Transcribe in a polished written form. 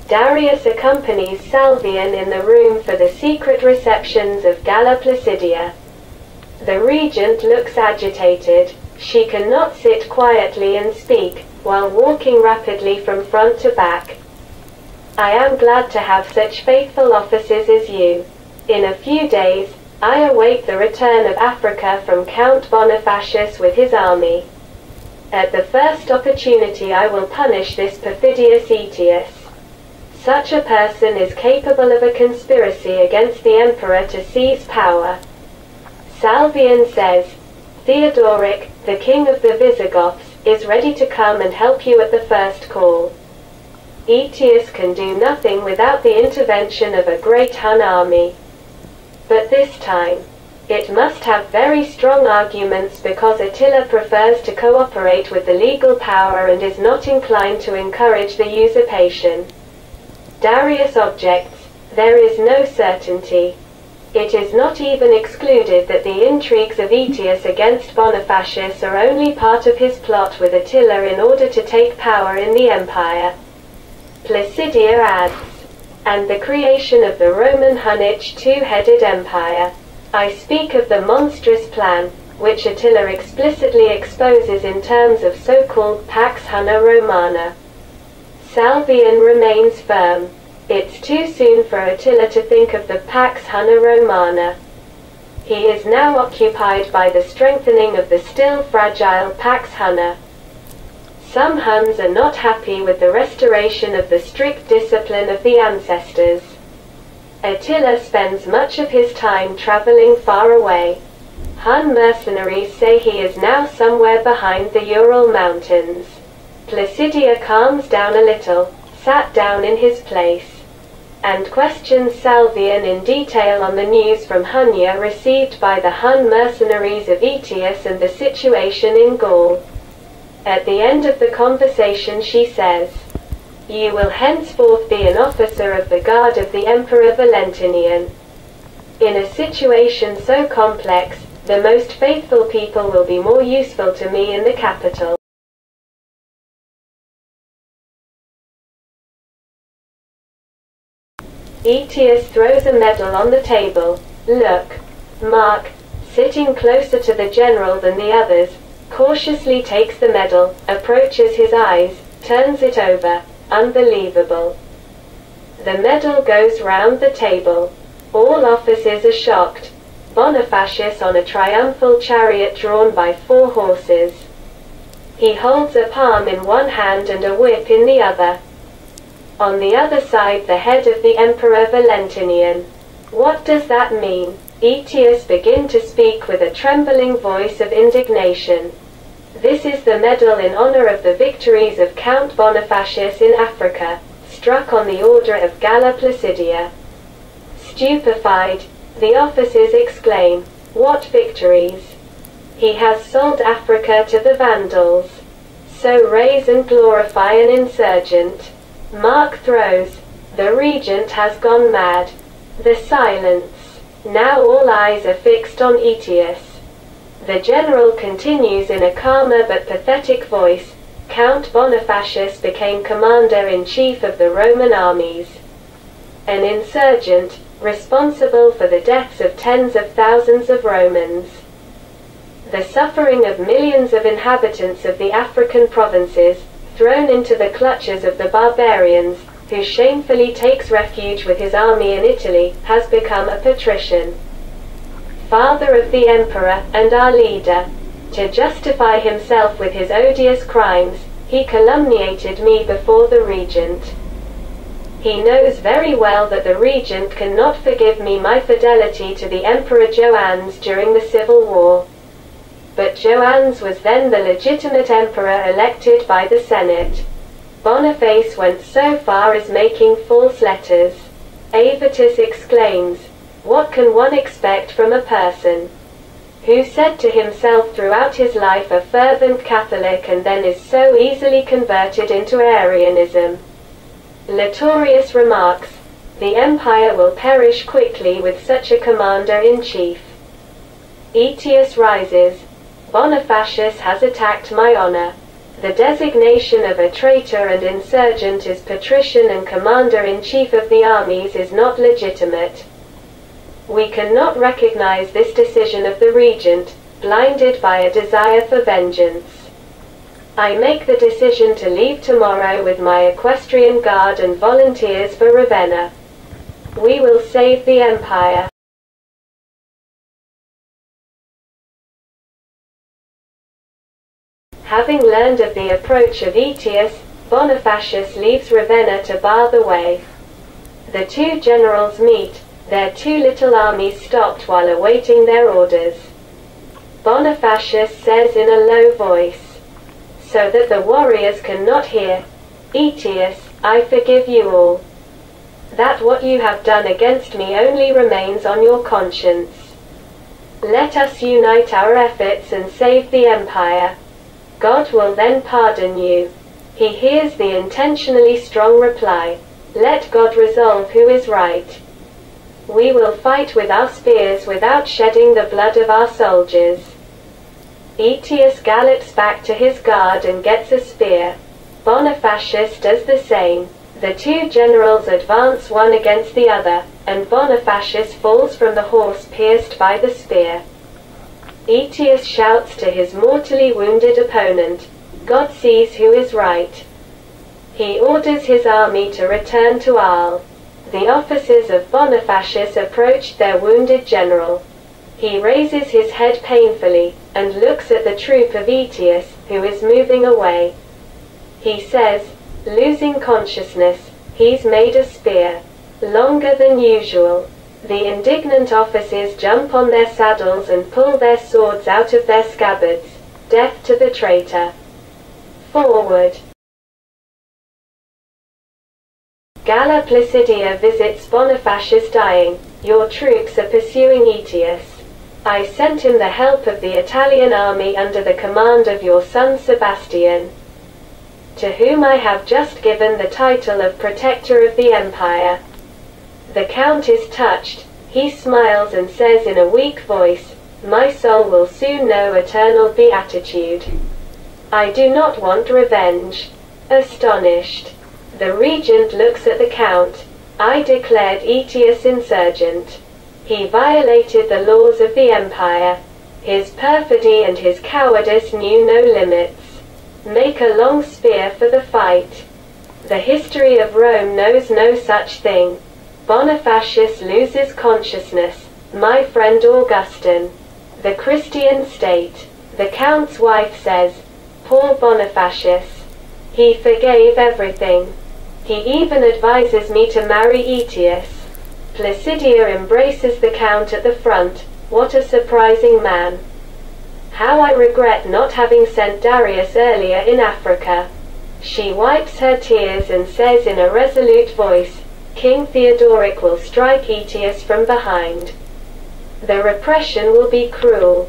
Darius accompanies Salvian in the room for the secret receptions of Galla Placidia. The regent looks agitated. She cannot sit quietly and speak, while walking rapidly from front to back. I am glad to have such faithful officers as you. In a few days, I await the return of Africa from Count Bonifacius with his army. At the first opportunity I will punish this perfidious Aetius. Such a person is capable of a conspiracy against the emperor to seize power. Salvian says, Theodoric, the king of the Visigoths, is ready to come and help you at the first call. Aetius can do nothing without the intervention of a great Hun army. But this time, it must have very strong arguments because Attila prefers to cooperate with the legal power and is not inclined to encourage the usurpation. Darius objects, there is no certainty. It is not even excluded that the intrigues of Aetius against Bonifacius are only part of his plot with Attila in order to take power in the empire. Placidia adds, and the creation of the Roman Hunnic two-headed empire. I speak of the monstrous plan, which Attila explicitly exposes in terms of so-called Pax Hunna Romana. Salvian remains firm. It's too soon for Attila to think of the Pax Hunna Romana. He is now occupied by the strengthening of the still fragile Pax Hunna. Some Huns are not happy with the restoration of the strict discipline of the ancestors. Attila spends much of his time traveling far away. Hun mercenaries say he is now somewhere behind the Ural Mountains. Placidia calms down a little, sat down in his place, and questions Salvian in detail on the news from Hunia received by the Hun mercenaries of Aetius and the situation in Gaul. At the end of the conversation she says, you will henceforth be an officer of the guard of the Emperor Valentinian. In a situation so complex, the most faithful people will be more useful to me in the capital. Aetius throws a medal on the table. Look. Mark, sitting closer to the general than the others, cautiously takes the medal, approaches his eyes, turns it over. Unbelievable. The medal goes round the table. All officers are shocked. Bonifacius on a triumphal chariot drawn by 4 horses. He holds a palm in one hand and a whip in the other. On the other side the head of the Emperor Valentinian. What does that mean? Aetius begins to speak with a trembling voice of indignation. This is the medal in honor of the victories of Count Bonifacius in Africa, struck on the order of Galla Placidia. Stupefied, the officers exclaim, what victories? He has sold Africa to the Vandals. So raise and glorify an insurgent. Mark throws, the regent has gone mad. The silence. Now all eyes are fixed on Aetius. The general continues in a calmer but pathetic voice, Count Bonifacius became commander-in-chief of the Roman armies. An insurgent, responsible for the deaths of tens of thousands of Romans. The suffering of millions of inhabitants of the African provinces, thrown into the clutches of the barbarians, who shamefully takes refuge with his army in Italy, has become a patrician. Father of the emperor, and our leader. To justify himself with his odious crimes, he calumniated me before the regent. He knows very well that the regent cannot forgive me my fidelity to the Emperor Joannes during the civil war. But Joannes was then the legitimate emperor elected by the Senate. Boniface went so far as making false letters. Aetius exclaims, what can one expect from a person who said to himself throughout his life a fervent Catholic and then is so easily converted into Arianism? Latorius remarks, the empire will perish quickly with such a commander-in-chief. Aetius rises. Bonifacius has attacked my honor. The designation of a traitor and insurgent as patrician and commander-in-chief of the armies is not legitimate. We cannot recognize this decision of the regent, blinded by a desire for vengeance. I make the decision to leave tomorrow with my equestrian guard and volunteers for Ravenna. We will save the empire. Having learned of the approach of Aetius, Bonifacius leaves Ravenna to bar the way. The two generals meet, their two little armies stopped while awaiting their orders. Bonifacius says in a low voice, so that the warriors cannot hear, "Aetius, I forgive you all. That what you have done against me only remains on your conscience. Let us unite our efforts and save the empire. God will then pardon you." He hears the intentionally strong reply, "Let God resolve who is right. We will fight with our spears without shedding the blood of our soldiers." Aetius gallops back to his guard and gets a spear. Bonifacius does the same. The two generals advance one against the other, and Bonifacius falls from the horse pierced by the spear. Aetius shouts to his mortally wounded opponent, "God sees who is right." He orders his army to return to Arles. The officers of Bonifacius approached their wounded general. He raises his head painfully, and looks at the troop of Aetius, who is moving away. He says, losing consciousness, "He's made a spear. Longer than usual." The indignant officers jump on their saddles and pull their swords out of their scabbards. Death to the traitor. Forward. Galla Placidia visits Bonifacius dying. "Your troops are pursuing Aetius. I sent him the help of the Italian army under the command of your son Sebastian, to whom I have just given the title of Protector of the Empire." The Count is touched. He smiles and says in a weak voice, "My soul will soon know eternal beatitude. I do not want revenge." Astonished, the regent looks at the Count. "I declared Aetius insurgent. He violated the laws of the empire. His perfidy and his cowardice knew no limits. Make a long spear for the fight. The history of Rome knows no such thing." Bonifacius loses consciousness. "My friend Augustin. The Christian state." The Count's wife says, "Poor Bonifacius. He forgave everything. He even advises me to marry Aetius." Placidia embraces the Count at the front. "What a surprising man. How I regret not having sent Darius earlier in Africa." She wipes her tears and says in a resolute voice, "King Theodoric will strike Aetius from behind. The repression will be cruel."